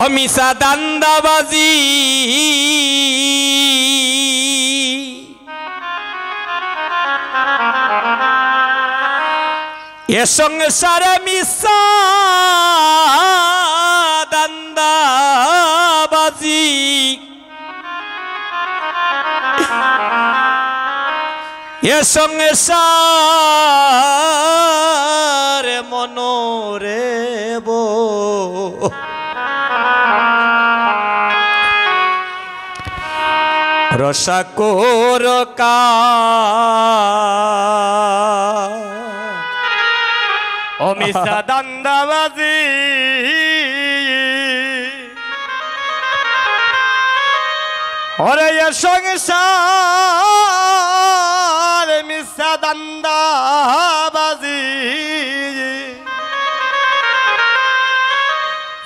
মিশা দান্দাবাজি এ সংসারে মিশা দান্দাবাজি এ সংসারে মনোরে বো রসাকোর কা ও মিশা দান্দাবাজি ওরে সংসার মিশা দান্দাবাজি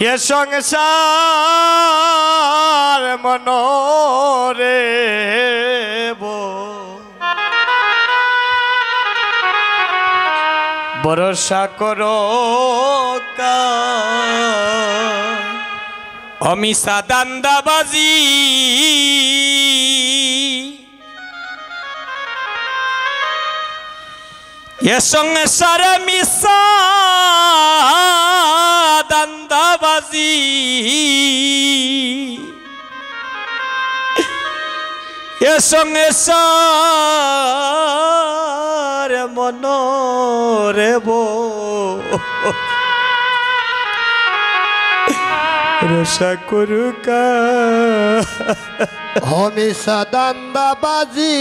এ সংসার মনোরে বো ভরসা করো কা অমিশা দান্দাবাজি এ সংসারে মিশা দান্দাবাজি এ সংসার মনোরে বো রসা করুকা হমিশা দান্দাবাজি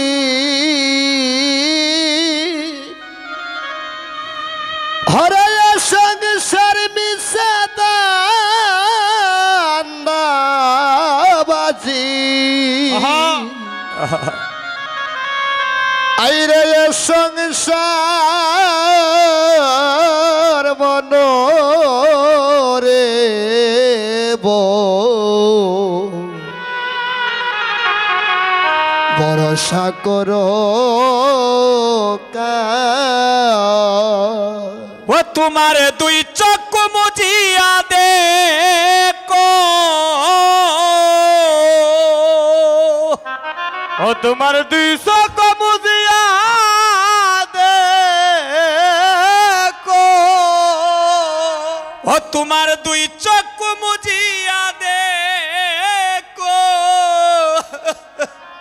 হরায় সংসার মিশা দান্দাবাজি আইরে সংসার মনোরে বো ভরসা করো কা ও তোমার দুই চোখ মুজিয়া দেখো ও তোমার দুই চোখ মুজিয়া দেখো ও তোমার দুই চোখ মুজিয়া দেখো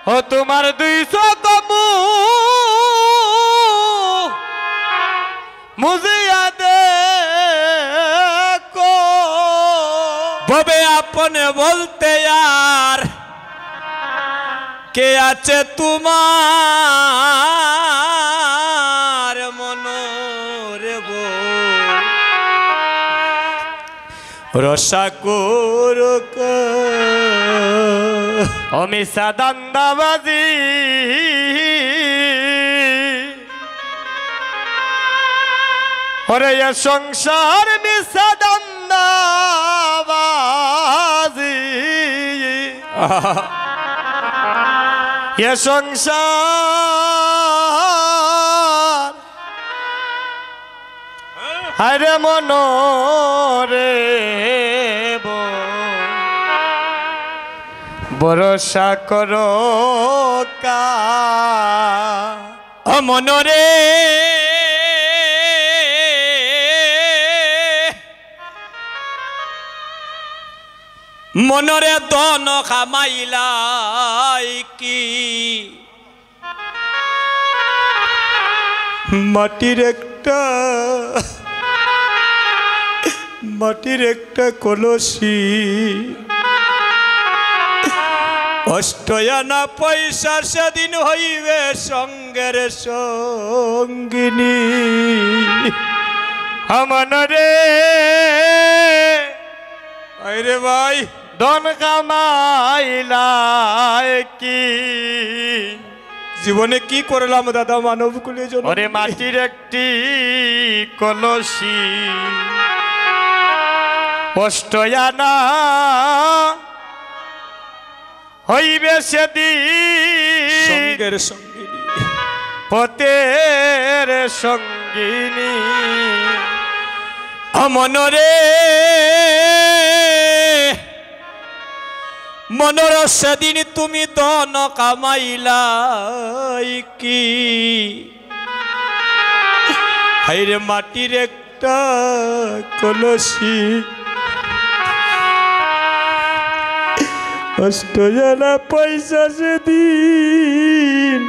ও তোমার দুই চোখ মুজিয়া দেখো ববে আপনে বলতে আর কে আছে তোমার মনোরে বো রসা করুক অমিশা দান্দাবাজি ওরে সংসার মিশা দান্দাবাজি এ সংসার হরে মনোরে বো ভরসা করো কা মনোরে মনরে দন খামাইলাই কি মাটির একটা কলসি অষ্টয়ানা পয়সা সেদিন হইবে সঙ্গের সঙ্গিনী আমানরে আরে ভাই ধন কামাইলাই কি জীবনে কি করলাম দাদা মানব কুলের জন্য ওরে মাটির একটি কলসি অষ্টয়ানা হইবে সেদিন সঙ্গের সঙ্গিনী পথের সঙ্গিনী মনরে মনোর সেদিন তুমি ধন কামাইলাই কি হাইরে মাটির একটা কলসি অষ্টজানা পয়সা সেদিন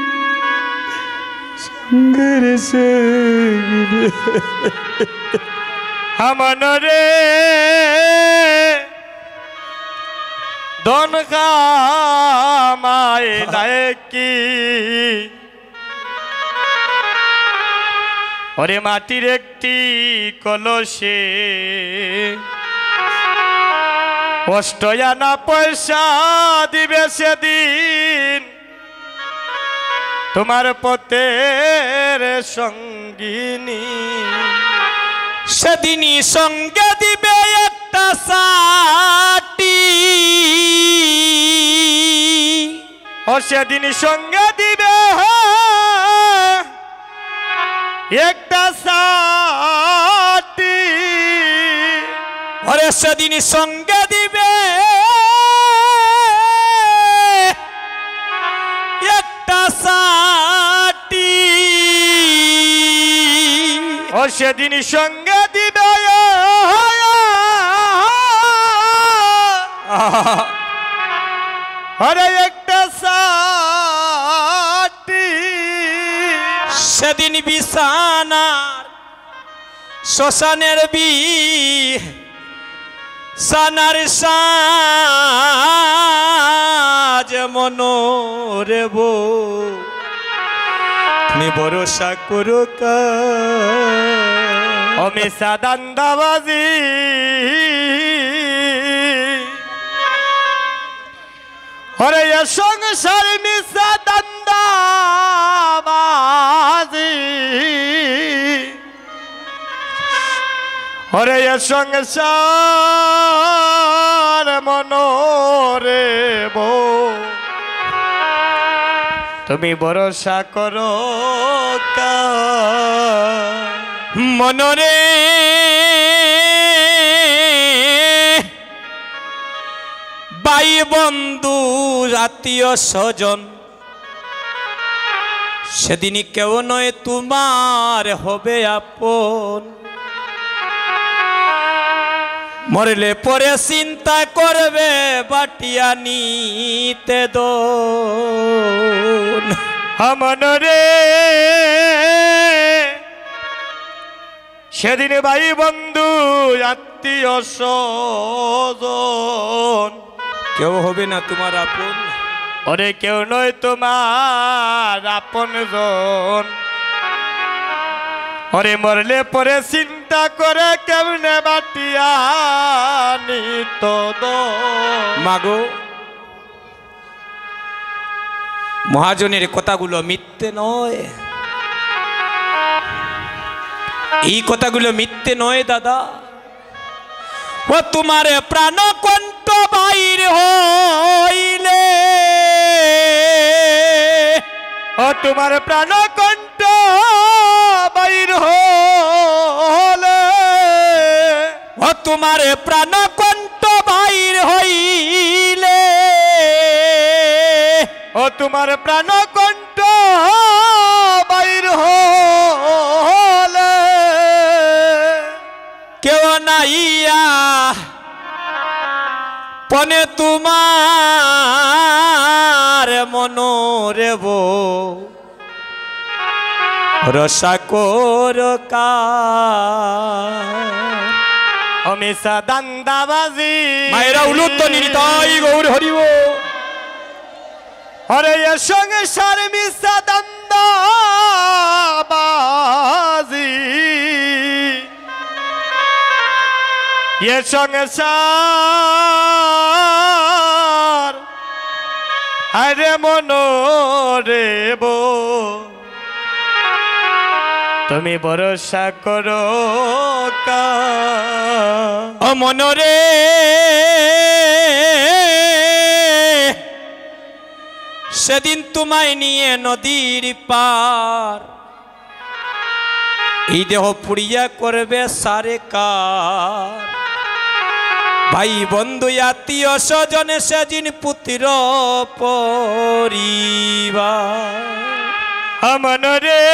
সঙ্গের সঙ্গে আমানরে ধন কামাইলাই কি ওরে মাটির একটি কলসে অষ্টয়ানা পয়সা দিবে সেদিন তোমার পথের সঙ্গিনী সেদিনই সঙ্গে দিবে একটা সাটি ও সেদিনই সঙ্গে দিবে একটা সাটি ওরে সেদিনই সঙ্গে দিবে একটা সাটি ও সেদিনই সঙ্গে দিবে আরে একটা সাটি সেদিন বিছানার শ্মশানের সানার সাজ মনোরে বো তুমি ভরসা করো আমি সাদান্দাবাজি হরে সংসার মিশা দান্দাবাজি হরে সংসার মনোরে বো তুমি ভরসা করো মনোরে ভাই বন্ধু আত্মীয় স্বজন সেদিনই কেউ নয় তোমার হবে আপন মরলে পরে চিন্তা করবে বাটিয়া নিতে দোন মনরে সেদিন ভাই বন্ধু আত্মীয় স্বজন কেউ হবে না তোমার আপন ওরে কেউ নয় তোমার আপন জন ওরে মরলে পরে চিন্তা করে কেমনে বাটিয়া নিত মাগো মহাজনের কথাগুলো মিথ্যে নয় এই কথাগুলো মিথ্যে নয় দাদা ও তোমার প্রাণ কণ্ঠ বাইর হইলে ও তোমার প্রাণ কণ্ঠ বাইর হলে ও তোমার প্রাণ কণ্ঠ বাইর হইলে ও তোমার প্রাণ কণ্ঠ বাইর হলে কেউ নাইয়া পনে তোমার মনোরে বো রসা কর হমেশা দান্দাবাজি মায়েরা উলুত নিতাই গৌর হরিব হরে সংসার মিশা দান্দাবাজি এ সংসার আরে মনোরে বো তুমি ভরসা করো ও মনোরে সেদিন তোমায় নিয়ে নদীর পার এই দেহ পুড়িয়া করবে সারে কার ভাই বন্ধু আত্মীয় স্বজন সেদিন পুত্র পরিবার আমন রে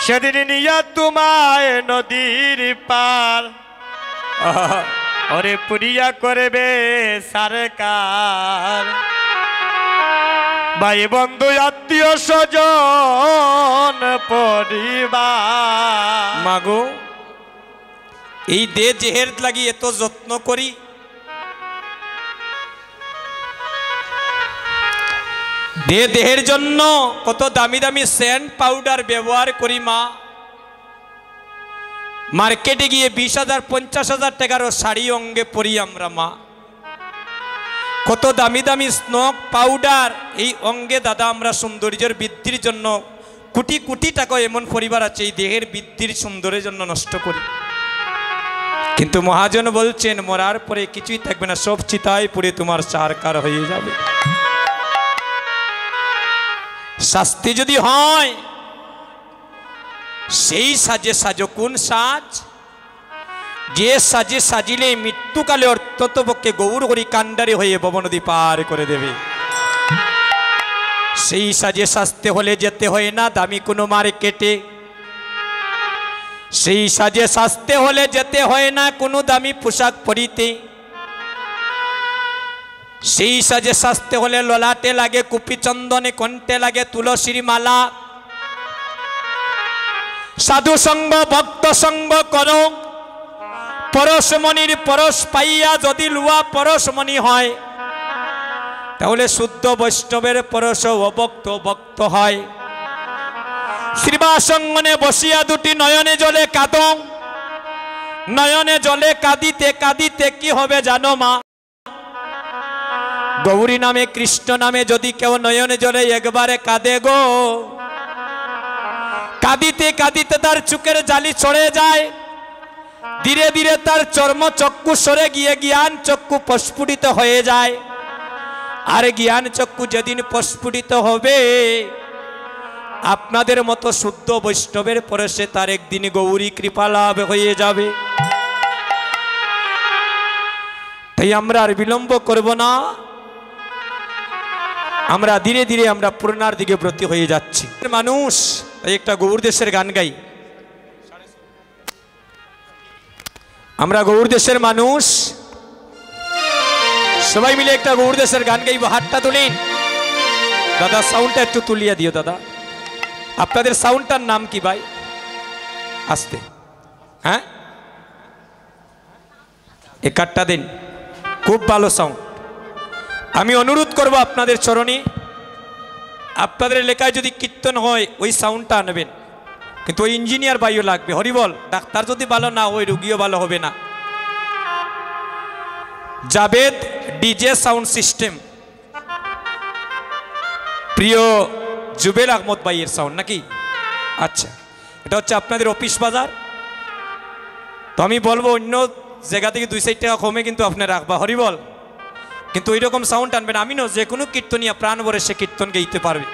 সেদিন নিয়া তোমায় নদীর পার ওরে পুরিয়া করবে সরকার ভাই বন্ধু আত্মীয় স্বজন পরিবার মাগো এই দে জেহের লাগি এত যত্ন করি দেহের জন্য কত দামি দামি সেন্ট পাউডার ব্যবহার করি মা মার্কেটে গিয়ে 20,000 50,000 টাকারও শাড়ি অঙ্গে পরি আমরা মা কত দামি দামি স্নোক পাউডার এই অঙ্গে দাদা আমরা সৌন্দর্যের বৃদ্ধির জন্য কোটি কোটি টাকা এমন পরিবার আছে এই দেহের বৃদ্ধির সৌন্দর্যের জন্য নষ্ট করি কিন্তু মহাজন বলছেন মরার পরে কিছুই থাকবে না সব চিতায় পুড়ে তোমার চারকার হয়ে যাবে শাস্তি যদি হয় সেই সাজে সাজো কোন সাজ যে সাজে সাজিলে মৃত্যুকালে অর্থতপক্ষে গৌর হরি কাণ্ডারি হয়ে ভব নদী পার করে দেবে সেই সাজে সাজতে হলে যেতে হয় না দামি কোনো মার্কেটে সেই সাজে সাজতে হলে যেতে হয় না কোনো দামি পোশাক পরিতে সেই সাজে সাজতে হলে ললাটে লাগে কুপি চন্দনে কণ্ঠে লাগে তুলসীর মালা সাধু সঙ্গ ভক্ত সঙ্গ করো পরশমণির পরশ পাইয়া যদি লুয়া পরশমণি হয় তাহলে শুদ্ধ বৈষ্ণবের পরশ অভক্ত ভক্ত হয় শ্রীবাসঙ্গনে বসিয়া দুটি নয়নে জলে কাঁদো নয়নে জলে কাঁদিতে কাঁদিতে কি হবে জানো মা গৌরী নামে কৃষ্ণ নামে যদি কেউ নয়নে জলে একবারে কাঁদে গো কাঁদিতে কাঁদিতে তার চোখের জালি ছড়ে যায় ধীরে ধীরে তার চর্ম চক্ষু সরে গিয়ে জ্ঞান চক্ষু প্রস্ফুটিত হয়ে যায় আর জ্ঞান চক্ষু যেদিন প্রস্ফুটিত হবে আপনাদের মতো শুদ্ধ বৈষ্ণবের পরশে তার একদিন গৌরী কৃপা লাভ হয়ে যাবে তাই আমরা আর বিলম্ব করব না আমরা ধীরে ধীরে আমরা পূর্ণার দিকে ব্রতী হয়ে যাচ্ছি মানুষ তাই একটা গৌর দেশের গান গাই আমরা গৌর দেশের মানুষ সবাই মিলে একটা গৌর দেশের গান গাইব হাতটা তুলেন দাদা সাউন্ডটা একটু তুলিয়া দিও দাদা আপনাদের সাউন্ডটার নাম কি ভাই আস্তে হ্যাঁ এক কাটটা দিন খুব ভালো সাউন্ড আমি অনুরোধ করব আপনাদের চরণে আপনাদের এলাকায় যদি কীর্তন হয় ওই সাউন্ডটা আনবেন কিন্তু ওই ইঞ্জিনিয়ার ভাইও লাগবে হরিবল ডাক্তার যদি ভালো না হয় রুগীও ভালো হবে না জাবেদ ডিজে সাউন্ড সিস্টেম প্রিয় জুবেল আহমদ ভাইয়ের সাউন্ড নাকি আচ্ছা এটা হচ্ছে আপনাদের অফিস বাজার তো আমি বলবো অন্য জায়গা থেকে 2-4 টাকা কমে কিন্তু আপনি রাখবা হরিবল কিন্তু ওই রকম সাউন্ড আনবেন আমি না যে কোনো কীর্তনিয়া প্রাণ ভরে সে কীর্তন গাইতে পারবে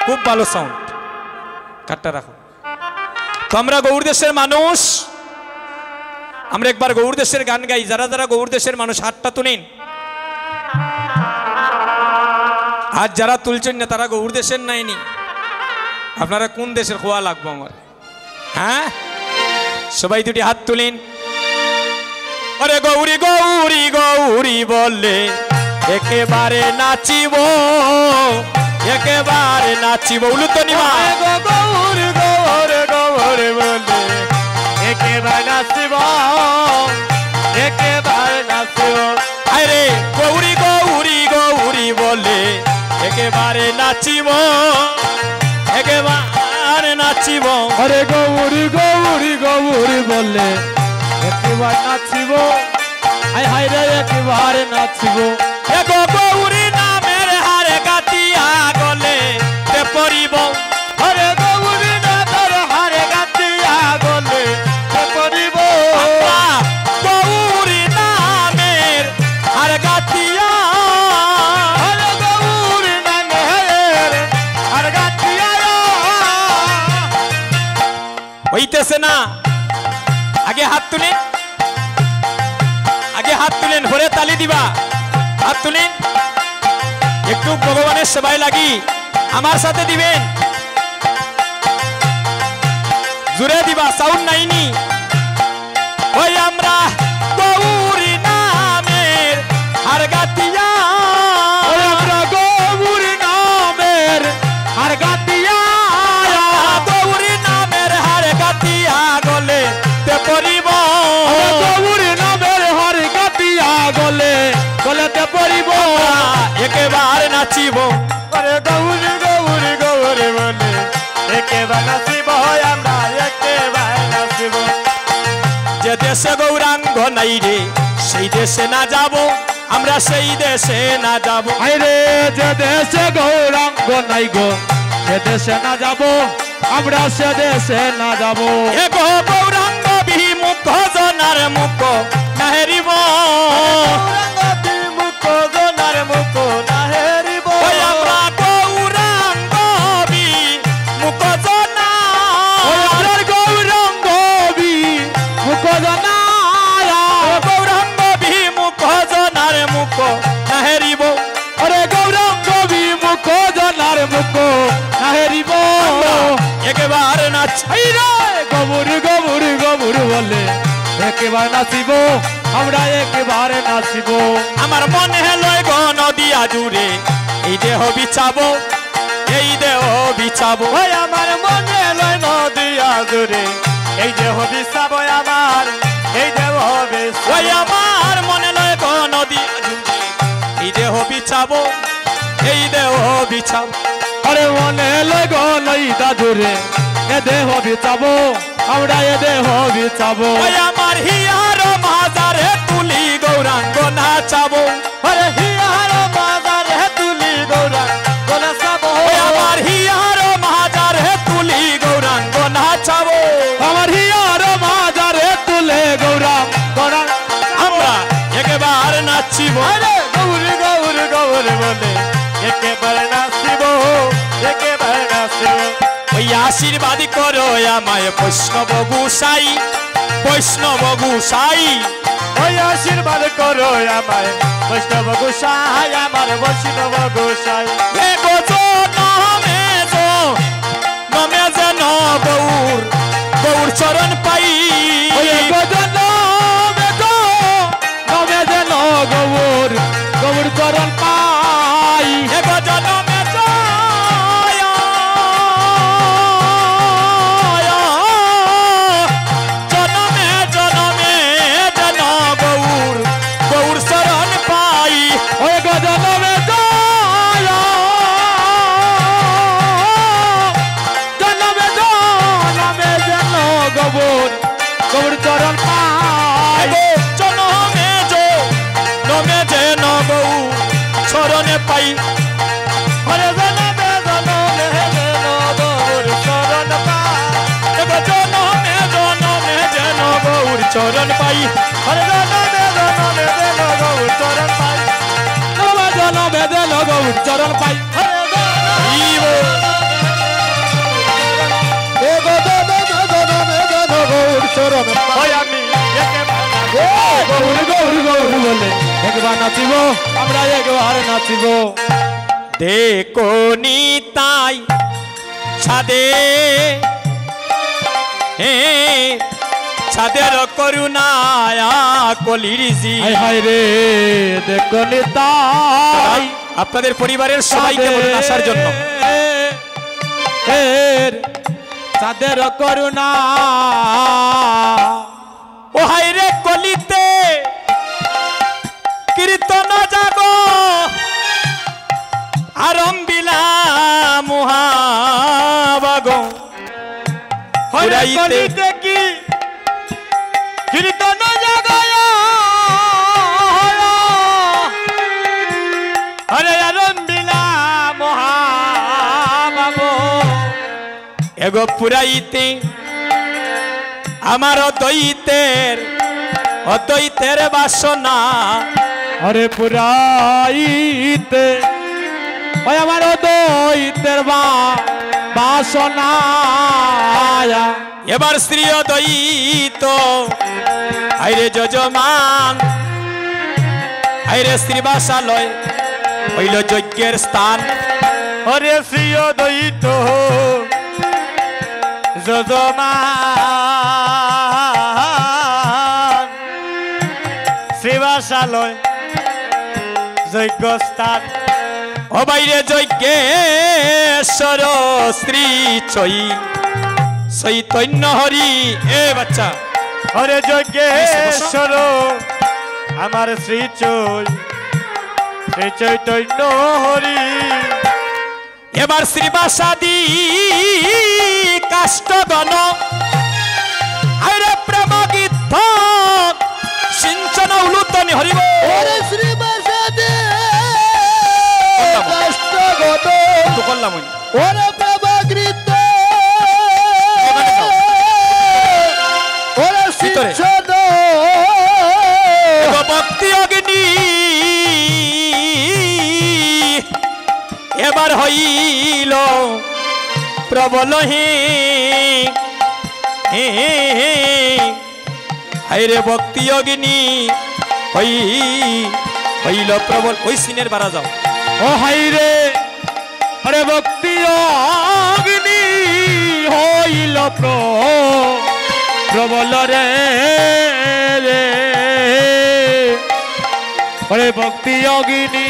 খুব ভালো সাউন্ড কাটটা রাখো তো আমরা গৌর দেশের মানুষ আমরা একবার গৌর দেশের গান গাই যারা যারা গৌর দেশের মানুষ হাতটা তুলেন আর যারা তুলছেন না তারা গৌর দেশের নাইনি আপনারা কোন দেশের খোয়া লাগবো আমার হ্যাঁ সবাই দুটি হাত তুলেন আরে গৌরী গৌরী গৌরী বললে একেবারে নাচিব একেবারে নাচিব উলুতনিমা গৌরী গৌরে গৌরে বললে একেবারে নাচিব একেবারে নাচিব আরে গৌরী গৌরী গৌরী বললে একেবারে নাচিব একেবারে নাচিব আরে গৌরী গৌরী গৌরী বললে একেবারে নাচিব হাই হাই রে একেবারে নাচিব এগো গৌরী নামের হারে গাতিয়া গলে তে পরিব আরে গৌরী নামের হারে গাতিয়া গলে তে পরিব গৌরী নামের হারে গাতিয়া আরে গৌরী নামের হারে গাতিয়া হইতেছে না আগে হাত তুলে হাত তুলেন, ভরে তালি দিবা, হাত তুলেন। একটু ভগবানের সেবায় লাগি আমার সাথে দিবেন, জুড়ে দিবা, সাউন্ড নাইনি। ওই আমরা গৌরী নামের হার গাতিয়া, আমরা গৌর নামের হার গাতিয়া, গৌরী নামের হার গাতিয়া গলে তে পরিব, গৌর নামের হার গাতিয়া গলে গলেতে পড়িব, একেবারে নাচিব। আরে গৌর গৌর গৌর বলে একেবারে নাচিব, আমরা একেবারে নাচিব। যে দেশে গৌরাঙ্গ নাই রে সেই দেশে না যাব, আমরা সেই দেশে না যাব। আরে যে দেশে গৌরাঙ্গ নাই গো সে দেশে না যাব, আমরা সে দেশে না যাব। এ গো গৌরাঙ্গ বিমুখ জনার মুখ না হেরিব, ওই আমরা গৌরাঙ্গ বিমুখ জনা, গৌরাঙ্গ বিমুখ জনায়া, গৌরাঙ্গ বিমুখ জনার মুখ না হেরিব, আরে গৌরাঙ্গ বিমুখ জনার মুখ না হেরিব। একেবারে নাচ। গবুর গবুর গবুর বলে একেবারে নাচিব, আমরা একেবারে নাচিব। আমার মনে লয় গো নদিয়া জুড়ে এই দেহ বিছাবো, এই দেহ বিছাবো। ওই আমার মনে লয় নদিয়া জুড়ে এই দেহ বিছাবো, আমার এই দেহ বিছাবো। ওই আমার মনে লয় গো নদিয়া জুড়ে এই দেহ বিছাবো, এই দেহ বিছাবো। আরে মনে লয় গো নদিয়া জুড়ে এ দেহ বিছাবো, আমরা এ দেহ বিছাবো। ওই আমার হিয়ার মাজারে তুলি গৌরাঙ্গ নাচাবো, আরে হিয়ার বাজারে তুলি গৌরাঙ্গ নাচাবো, ওই আমার হিয়ার মাজারে তুলি গৌরাঙ্গ নাচাবো। আমার হিয়ার বাজারে তুলে গৌরাঙ্গ আমরা একেবারে নাচিব। আরে গৌর গৌর গৌর বলে একেবারে নাচিব, একেবারে নাচিব। ওই আশীর্বাদ করো আমায় বৈষ্ণব গোসাই, বৈষ্ণব গোসাই। ওই আশীর্বাদ করো আমায় বৈষ্ণব গোসাই, আমার বৈষ্ণব গোসাই। এ গো নমে যেন গৌর গৌর চরণ পাই, ওই গজন বেগো নমে যেন গৌর গৌর চরণ পাই। এ গো জনমে জনমে জনমে যেন গৌর গৌর চরণ পাই। ওই গজন বেগো জনমে জনমে যেন গৌর গৌর চরণ পাই। জনমে নমে যেন গৌর চরণে পাই। ওরে জনমে জনমে যেন গৌর চরণ পাই। জনমে যেন গৌর চরণ পাই। ওরে জনমে জনমে যেন গৌর চরণ পাই। জনমে যেন গৌর চরণ পাই। জীব গৌর চরণ ওই আমি গৌর গৌর গৌর বলে একবার নাচিব, আমরা একবার নাচিব। দেখো নিতাই ছাদে হে ছাদের করুণায়া কলির জি। হায় হায় রে দেখো নিতাই আপনাদের পরিবারের সবাইকে বলুন আসার জন্য। চাঁদের করুণা ও হায় রে কলিতে কীর্তন জাগো আরম্বিলা মুহাবাগো কলিতে কি কীর্তন জাগায় হরে আরম্বিলা মহাবাবু। এগো পুরাইতে আমার অদ্বৈতের বাসনা। হরে পুরাইতে ওই আমার অদ্বৈতের বাসনা। এবার শ্রী অদ্বৈত আইরে যজমান আইরে শ্রীবাসালয় হইল যজ্ঞের স্থান। ওরে শ্রীয় দৈত যজমান শ্রীবাসালয় যজ্ঞ স্থান। ও বাইরে যজ্ঞেশ্বর শ্রী চৈতন্য হরি। এ বাচ্চা ওরে যজ্ঞেশ্বর আমার শ্রী চৈতন্য হরি। এবার শ্রীবাসাদি কাষ্টগণ আইরে প্রেম গীত সিঞ্চন উলুতনি হরিব। ওরে শ্রীবাসাদে কষ্ট গত তো করলাম ওই ওরে প্রেমাগৃত ওরে ভিতরে। সিঞ্চন ভক্তি অগ্নি এবার হইল প্রবল হাইরে ভক্তি অগ্নি হইল প্রবল। ওই সিনের বারা যাও। ও হাইরে আরে ভক্তি অগ্নি হইল প্রবল রে রে। ওরে ভক্তি অগ্নি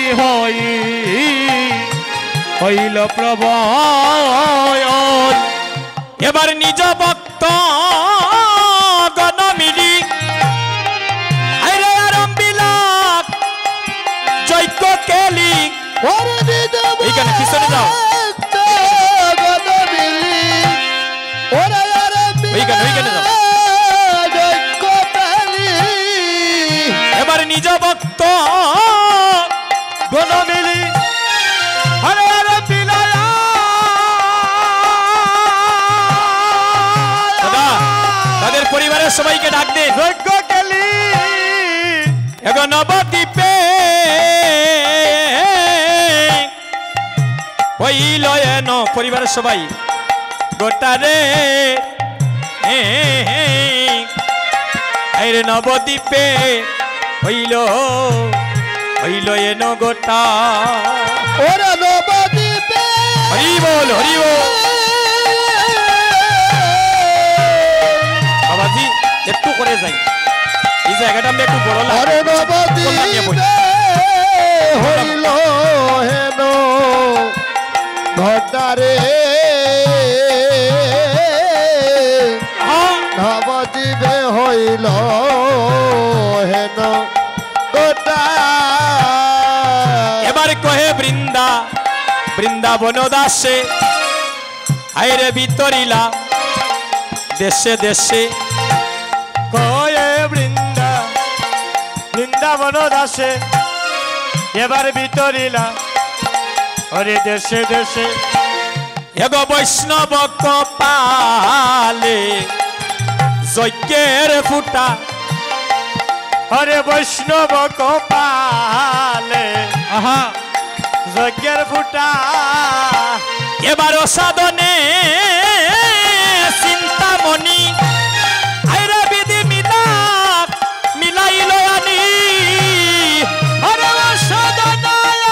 হইল প্রবল। এবার নিজ ভক্ত গণ মিলি আইরে আরম্ভিলাক যজ্ঞ কেলি। ওরে বিদব এইখানে পিছনে যাও। গদমিলি ওরে ওইখানে যাও। যজ্ঞ কালি এবার নিজ ভক্ত গণ মিলি আরে আরে বিলায়া। দাদা তাদের পরিবারের সবাইকে ডাক দে। যজ্ঞ কেলি এখন নবদ্বীপে হইল এন পরিবারের সবাই গোটারে আইরে নবদ্বীপে হইল এন গোটা। ওরে নবদ্বীপে হরি বল হরি বল। বাবাজি একটু করে যাই, এই জায়গাটা আমি একটু বড় ওরে লাগে। নবদ্বীপে হইল হেন ঘটারে নবদ্বীপে হইল হেন গোটা। এবার কহে বৃন্দাবন দাসে আইরে ভিতরিলা দেশে দেশে। কয়ে বৃন্দাবন দাসে এবার ভিতরিলা হরে দেশে দেশে। এগো বৈষ্ণব কপালে যজ্ঞের ফুটা হরে বৈষ্ণব কপালে আহা যজ্ঞের ফুটা। এবার সাধনে চিন্তামণি আইরা বিধি মিলাইল আনি। হরে সাধনায়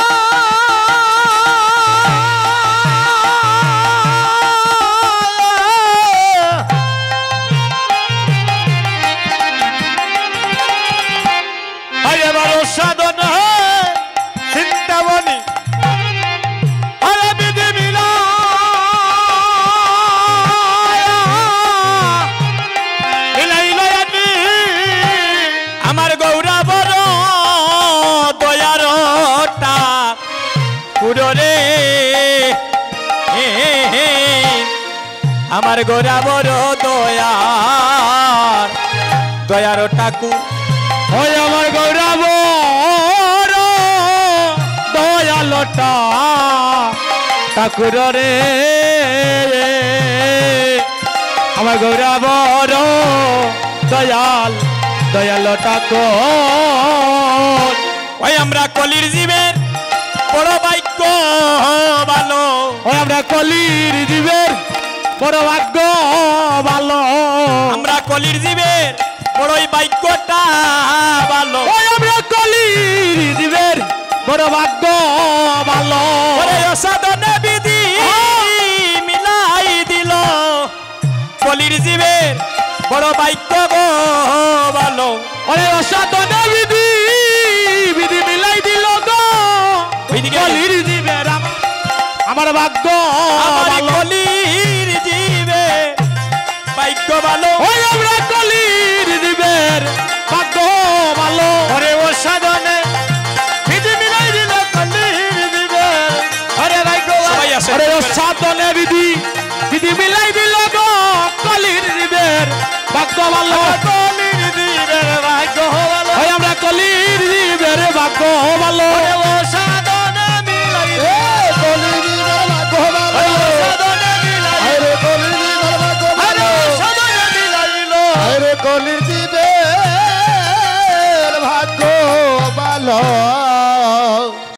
হরে বারো সাধনা চিন্তামণি হরে বিধি মিলা আমার গৌরাবর দয়ার পুররে আমার গৌরাবর দয়ার টাকু। ওই আমার গৌরব দয়ালটা ঠাকুর রে আমার গৌরব দয়াল ঠাকুর। ওই আমরা কলির জীবের বড় বাক্য ভালো। ওই আমরা কলির জীবের বড় ভাগ্য ভালো। আমরা কলির জীবের বড়ই বাক্যটা ভালো। ওই আমরা কলির ভাগ্য ভালো ওরে অসাধনে বিধি মিলাই দিল কলির জীবের বড় ভাগ্য গো ভালো ওরে অসাধনে বিধি বিধি মিলাই দিল গো কলির জীবের আমার ভাগ্য ভালো কলির জীবের ভাগ্য ভালো ওই আমরা কলির জীবের ভাগ্য ভালো ওরে অসাধনে বিধি মিলাই দিল কলির জীবের আরে ভাগ্য সবাই আসে আরে অসাধনে বিধি বিধি মিলাই দিল গো কলির জীবের ভাগ্য ভালো কলির জীবের ভাগ্য ভালো ওই আমরা কলির জীবের ভাগ্য ভালো অসাধনে মিলাই এ কলির ভাগ্য ভালো অসাধনে মিলাই আরে কলির ভাগ্য ভালো অসাধনে মিলাইল আরে কলির ভাগ্য ভালো